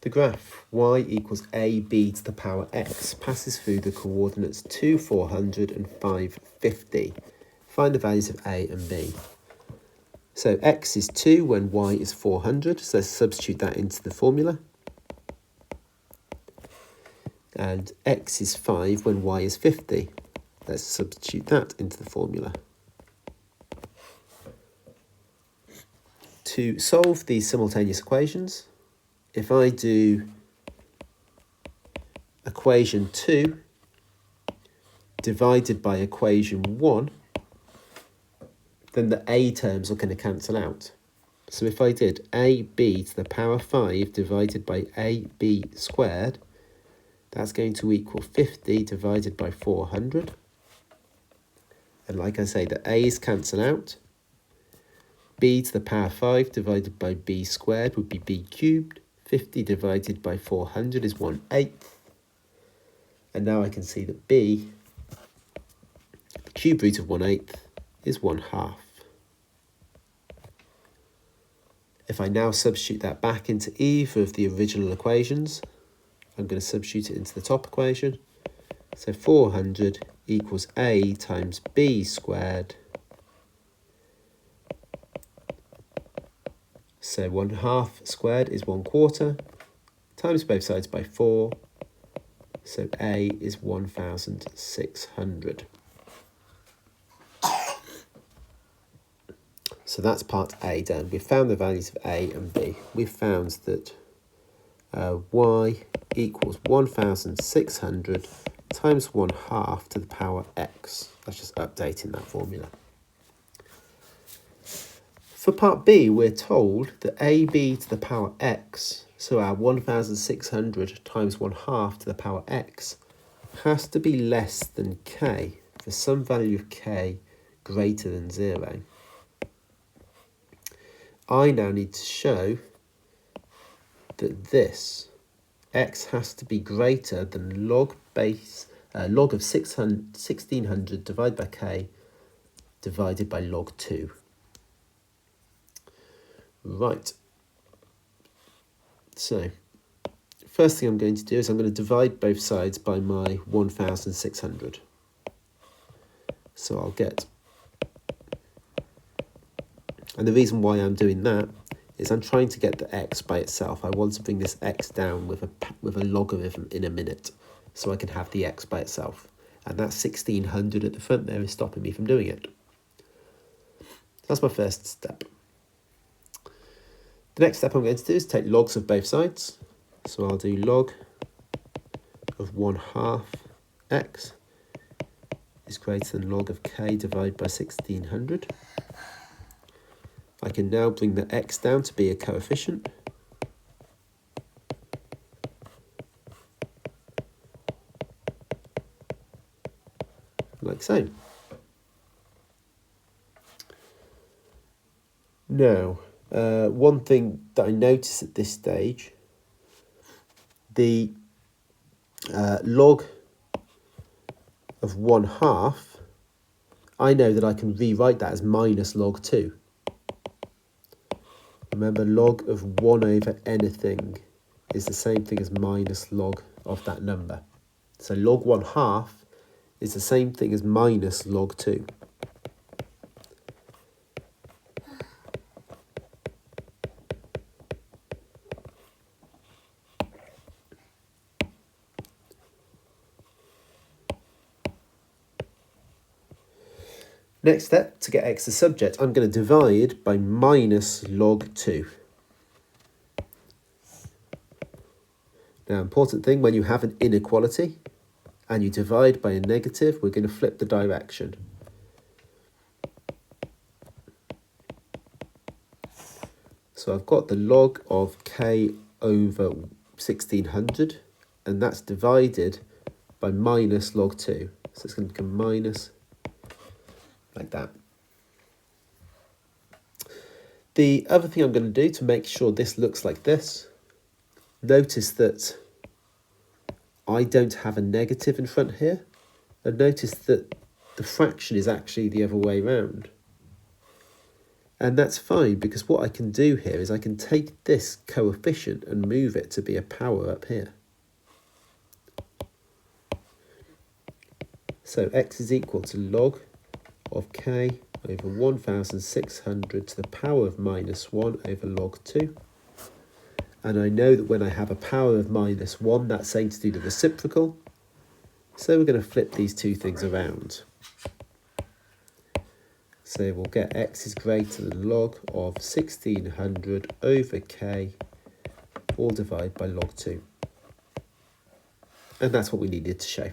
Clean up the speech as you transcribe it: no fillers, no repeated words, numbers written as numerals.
The graph y equals ab to the power x passes through the coordinates 2, 400 and 550. Find the values of a and b. So x is 2 when y is 400, so let's substitute that into the formula. And x is 5 when y is 50. Let's substitute that into the formula. To solve these simultaneous equations, if I do equation 2 divided by equation 1, then the a terms are going to cancel out. So if I did ab to the power 5 divided by ab squared, that's going to equal 50 divided by 400. And like I say, the a's cancel out. B to the power 5 divided by b squared would be b cubed. 50 divided by 400 is 1/8. And now I can see that b, the cube root of 1/8, is 1/2. If I now substitute that back into either of the original equations, I'm going to substitute it into the top equation. So 400 equals a times b squared. So 1/2 squared is 1/4, times both sides by 4. So a is 1,600. So that's part A done. We've found the values of a and b. We've found that y equals 1,600 times 1/2 to the power x. That's just updating that formula. For part B, we're told that ab to the power x, so our 1,600 times 1/2 to the power x, has to be less than k for some value of k greater than 0. I now need to show that this x has to be greater than log of 1600 divided by k divided by log 2. Right. So, first thing I'm going to do is I'm going to divide both sides by my 1,600. So I'll get, and the reason why I'm doing that is I'm trying to get the x by itself. I want to bring this x down with a logarithm in a minute, so I can have the x by itself. And that 1600 at the front there is stopping me from doing it. That's my first step. The next step I'm going to do is take logs of both sides. So I'll do log of 1/2 x is greater than log of k divided by 1600. I can now bring the x down to be a coefficient. Like so. Now, one thing that I notice at this stage, the log of 1/2, I know that I can rewrite that as minus log 2. Remember, log of 1 over anything is the same thing as minus log of that number. So log 1/2 is the same thing as minus log 2. Next step, to get x as subject, I'm going to divide by minus log 2. Now, important thing, when you have an inequality and you divide by a negative, we're going to flip the direction. So I've got the log of k over 1600, and that's divided by minus log 2. So it's going to become minus like that. The other thing I'm going to do to make sure this looks like this, notice that I don't have a negative in front here, and notice that the fraction is actually the other way around. And that's fine, because what I can do here is I can take this coefficient and move it to be a power up here. So x is equal to log of k over 1,600 to the power of minus 1 over log 2. And I know that when I have a power of minus 1, that's saying to do the reciprocal. So we're going to flip these two things around. So we'll get x is greater than log of 1,600 over k, all divided by log 2. And that's what we needed to show.